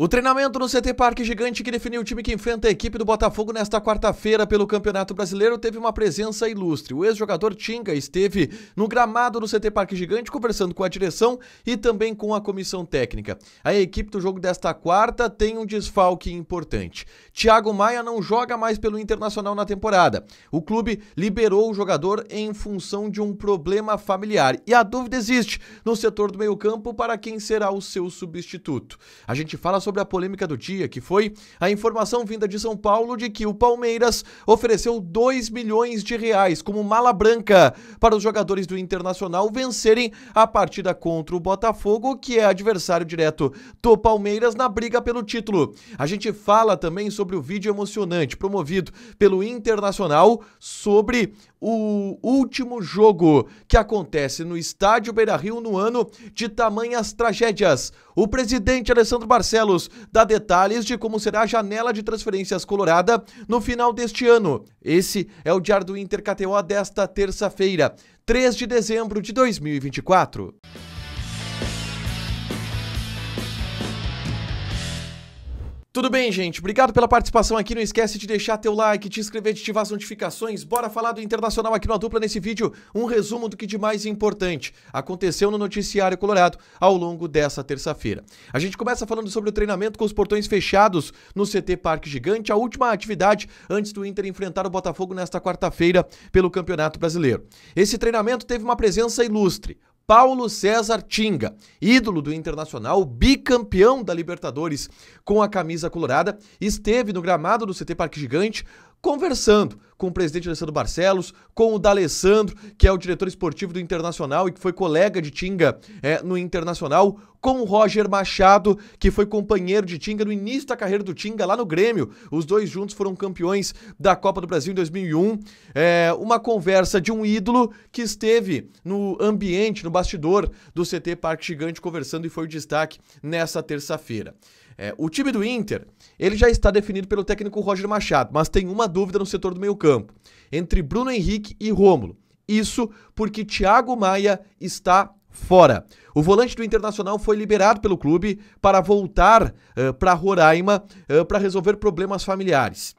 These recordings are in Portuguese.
O treinamento no CT Parque Gigante, que definiu o time que enfrenta a equipe do Botafogo nesta quarta-feira pelo Campeonato Brasileiro, teve uma presença ilustre. O ex-jogador Tinga esteve no gramado do CT Parque Gigante conversando com a direção e também com a comissão técnica. A equipe do jogo desta quarta tem um desfalque importante. Thiago Maia não joga mais pelo Internacional na temporada. O clube liberou o jogador em função de um problema familiar e a dúvida existe no setor do meio-campo para quem será o seu substituto. A gente fala sobre a polêmica do dia, que foi a informação vinda de São Paulo de que o Palmeiras ofereceu 2 milhões de reais como mala branca para os jogadores do Internacional vencerem a partida contra o Botafogo, que é adversário direto do Palmeiras na briga pelo título. A gente fala também sobre o vídeo emocionante promovido pelo Internacional sobre o último jogo que acontece no estádio Beira-Rio no ano de tamanhas tragédias. O presidente Alessandro Barcelos dá detalhes de como será a janela de transferências colorada no final deste ano. Esse é o Diário do Inter KTO desta terça-feira, 3 de dezembro de 2024. Tudo bem, gente? Obrigado pela participação aqui. Não esquece de deixar teu like, te inscrever, de ativar as notificações. Bora falar do Internacional aqui no A Dupla nesse vídeo. Um resumo do que de mais importante aconteceu no noticiário colorado ao longo dessa terça-feira. A gente começa falando sobre o treinamento com os portões fechados no CT Parque Gigante, a última atividade antes do Inter enfrentar o Botafogo nesta quarta-feira pelo Campeonato Brasileiro. Esse treinamento teve uma presença ilustre. Paulo César Tinga, ídolo do Internacional, bicampeão da Libertadores com a camisa colorada, esteve no gramado do CT Parque Gigante conversando com o presidente Alessandro Barcelos, com o D'Alessandro, que é o diretor esportivo do Internacional e que foi colega de Tinga no Internacional, com o Roger Machado, que foi companheiro de Tinga no início da carreira do Tinga lá no Grêmio. Os dois juntos foram campeões da Copa do Brasil em 2001. Uma conversa de um ídolo que esteve no ambiente, no bastidor do CT Parque Gigante conversando e foi o destaque nessa terça-feira. O time do Inter, ele já está definido pelo técnico Roger Machado, mas tem uma dúvida no setor do meio-campo, entre Bruno Henrique e Rômulo. Isso porque Thiago Maia está fora. O volante do Internacional foi liberado pelo clube para voltar para Roraima para resolver problemas familiares.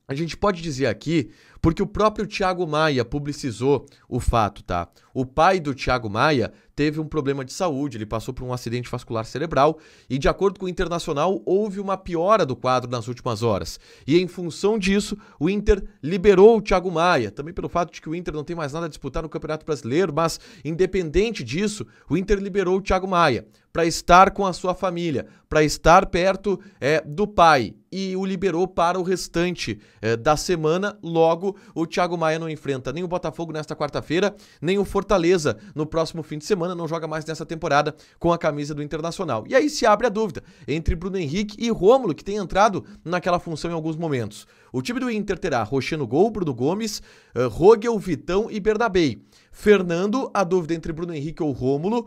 A gente pode dizer aqui, porque o próprio Thiago Maia publicizou o fato, tá? O pai do Thiago Maia teve um problema de saúde, ele passou por um acidente vascular cerebral e, de acordo com o Internacional, houve uma piora do quadro nas últimas horas. E, em função disso, o Inter liberou o Thiago Maia, também pelo fato de que o Inter não tem mais nada a disputar no Campeonato Brasileiro, mas, independente disso, o Inter liberou o Thiago Maia para estar com a sua família, para estar perto do pai, e o liberou para o restante da semana. Logo, o Thiago Maia não enfrenta nem o Botafogo nesta quarta-feira, nem o Fortaleza no próximo fim de semana, não joga mais nessa temporada com a camisa do Internacional. E aí se abre a dúvida entre Bruno Henrique e Rômulo, que tem entrado naquela função em alguns momentos. O time do Inter terá Rocher no gol, Bruno Gomes, Rogel, Vitão e Bernabei. Fernando, a dúvida entre Bruno Henrique ou Rômulo.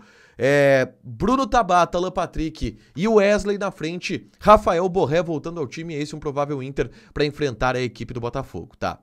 Bruno Tabata, Alan Patrick e Wesley na frente, Rafael Borré voltando ao time, esse é um provável Inter para enfrentar a equipe do Botafogo, tá?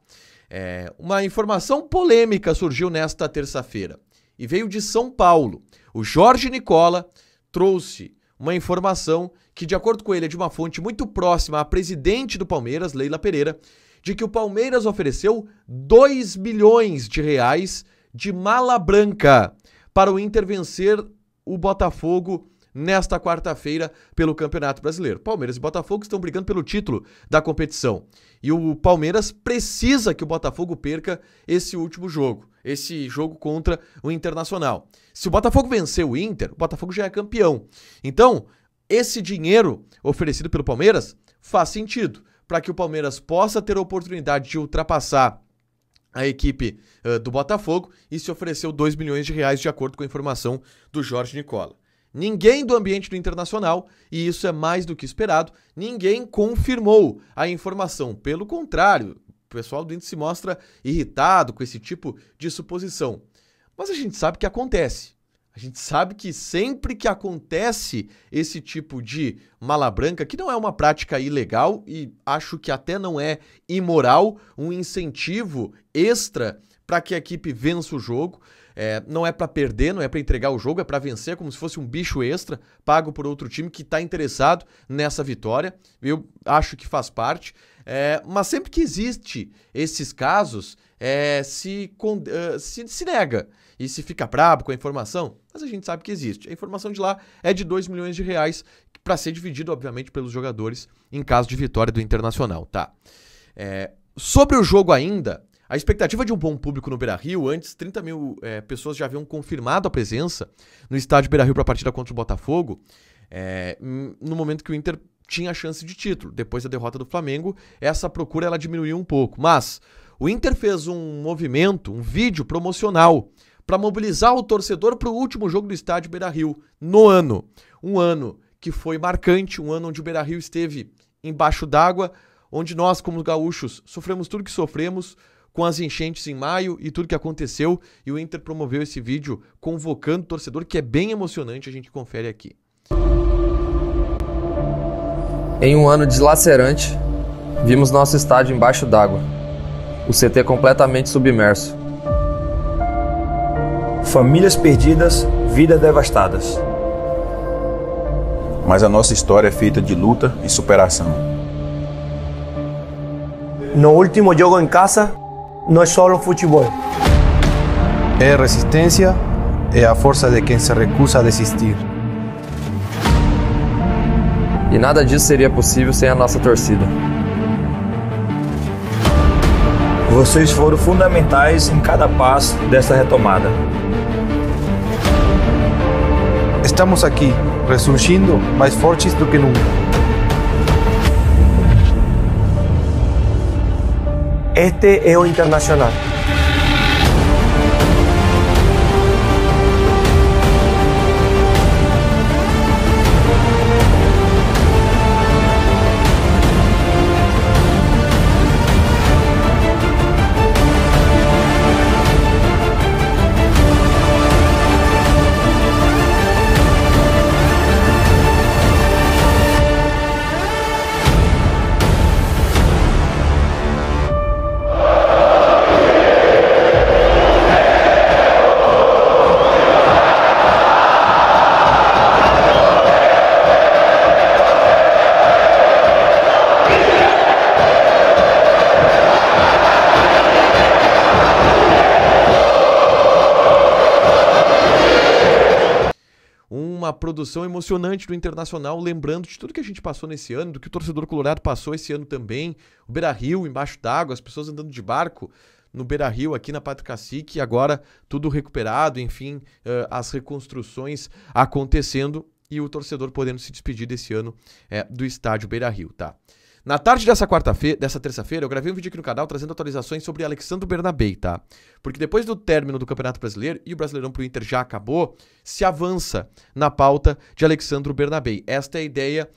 Uma informação polêmica surgiu nesta terça-feira e veio de São Paulo. O Jorge Nicola trouxe uma informação que, de acordo com ele, é de uma fonte muito próxima à presidente do Palmeiras, Leila Pereira, de que o Palmeiras ofereceu 2 milhões de reais de mala branca para o Inter vencer o Botafogo nesta quarta-feira pelo Campeonato Brasileiro. Palmeiras e Botafogo estão brigando pelo título da competição. E o Palmeiras precisa que o Botafogo perca esse último jogo, esse jogo contra o Internacional. Se o Botafogo vencer o Inter, o Botafogo já é campeão. Então, esse dinheiro oferecido pelo Palmeiras faz sentido para que o Palmeiras possa ter a oportunidade de ultrapassar a equipe do Botafogo e se ofereceu 2 milhões de reais de acordo com a informação do Jorge Nicola. Ninguém do ambiente do Internacional, e isso é mais do que esperado, ninguém confirmou a informação. Pelo contrário, o pessoal do Inter se mostra irritado com esse tipo de suposição. Mas a gente sabe que acontece. A gente sabe que sempre que acontece esse tipo de mala branca, que não é uma prática ilegal e acho que até não é imoral, um incentivo extra para que a equipe vença o jogo, não é pra perder, não é pra entregar o jogo, é pra vencer, como se fosse um bicho extra, pago por outro time que tá interessado nessa vitória. Eu acho que faz parte. Mas sempre que existe esses casos, se nega e se fica brabo com a informação, mas a gente sabe que existe. A informação de lá é de 2 milhões de reais para ser dividido, obviamente, pelos jogadores em caso de vitória do Internacional, tá? Sobre o jogo ainda, a expectativa de um bom público no Beira-Rio, antes 30 mil pessoas já haviam confirmado a presença no estádio Beira-Rio para a partida contra o Botafogo, no momento que o Inter tinha a chance de título. Depois da derrota do Flamengo, essa procura ela diminuiu um pouco. Mas o Inter fez um movimento, um vídeo promocional para mobilizar o torcedor para o último jogo do estádio Beira-Rio no ano. Um ano que foi marcante, um ano onde o Beira-Rio esteve embaixo d'água, onde nós, como gaúchos, sofremos tudo que sofremos com as enchentes em maio e tudo que aconteceu. E o Inter promoveu esse vídeo convocando o torcedor, que é bem emocionante, a gente confere aqui. Em um ano dilacerante, vimos nosso estádio embaixo d'água, o CT completamente submerso. Famílias perdidas, vidas devastadas. Mas a nossa história é feita de luta e superação. No último jogo em casa, não é só futebol. É resistência, é a força de quem se recusa a desistir. E nada disso seria possível sem a nossa torcida. Vocês foram fundamentais em cada passo dessa retomada. Estamos aqui, ressurgindo mais fortes do que nunca. Este é o Internacional. Uma produção emocionante do Internacional, lembrando de tudo que a gente passou nesse ano, do que o torcedor colorado passou esse ano também, o Beira-Rio embaixo d'água, as pessoas andando de barco no Beira-Rio, aqui na Padre Cacique, agora tudo recuperado, enfim, as reconstruções acontecendo e o torcedor podendo se despedir desse ano do estádio Beira-Rio, tá? Na tarde dessa terça-feira, eu gravei um vídeo aqui no canal trazendo atualizações sobre Alexandro Bernabei, tá? Porque depois do término do Campeonato Brasileiro, e o Brasileirão pro Inter já acabou, se avança na pauta de Alexandro Bernabei. Esta é a ideia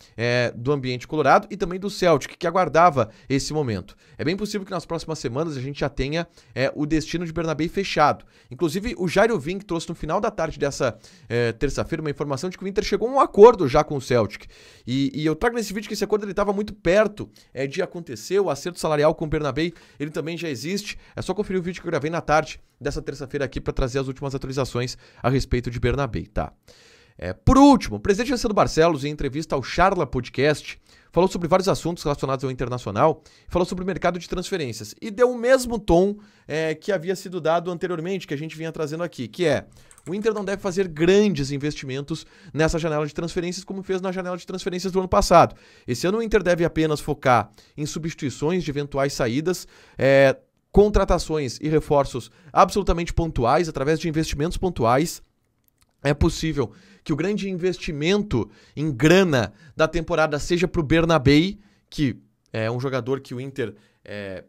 do ambiente colorado e também do Celtic, que aguardava esse momento. É bem possível que nas próximas semanas a gente já tenha o destino de Bernabei fechado. Inclusive, o Jairo Vink trouxe no final da tarde dessa terça-feira uma informação de que o Inter chegou a um acordo já com o Celtic. E eu trago nesse vídeo que esse acordo estava muito perto de acontecer. O acerto salarial com o Bernabei, ele também já existe. É só conferir o vídeo que eu gravei na tarde dessa terça-feira aqui para trazer as últimas atualizações a respeito de Bernabei, tá? Por último, o presidente Anselmo Barcelos, em entrevista ao Charla Podcast, falou sobre vários assuntos relacionados ao Internacional, falou sobre o mercado de transferências e deu o mesmo tom que havia sido dado anteriormente, que a gente vinha trazendo aqui, que o Inter não deve fazer grandes investimentos nessa janela de transferências como fez na janela de transferências do ano passado. Esse ano o Inter deve apenas focar em substituições de eventuais saídas, contratações e reforços absolutamente pontuais, através de investimentos pontuais. É possível que o grande investimento em grana da temporada seja para o Bernabei, que é um jogador que o Inter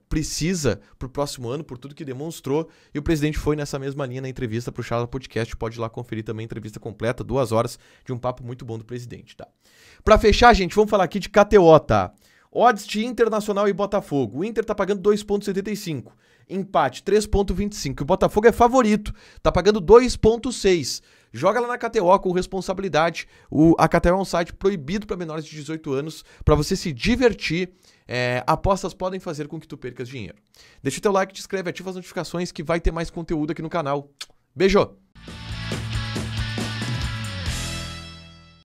precisa para o próximo ano, por tudo que demonstrou, e o presidente foi nessa mesma linha na entrevista para o Charla Podcast. Pode ir lá conferir também a entrevista completa, 2 horas de um papo muito bom do presidente, tá? Para fechar, gente, vamos falar aqui de KTO, tá? Odds de Internacional e Botafogo. O Inter tá pagando 2,75. Empate, 3,25. O Botafogo é favorito, tá pagando 2,6. Joga lá na KTO com responsabilidade. A KTO é um site proibido para menores de 18 anos, para você se divertir. Apostas podem fazer com que tu percas dinheiro. Deixa o teu like, te inscreve, ativa as notificações que vai ter mais conteúdo aqui no canal. Beijo!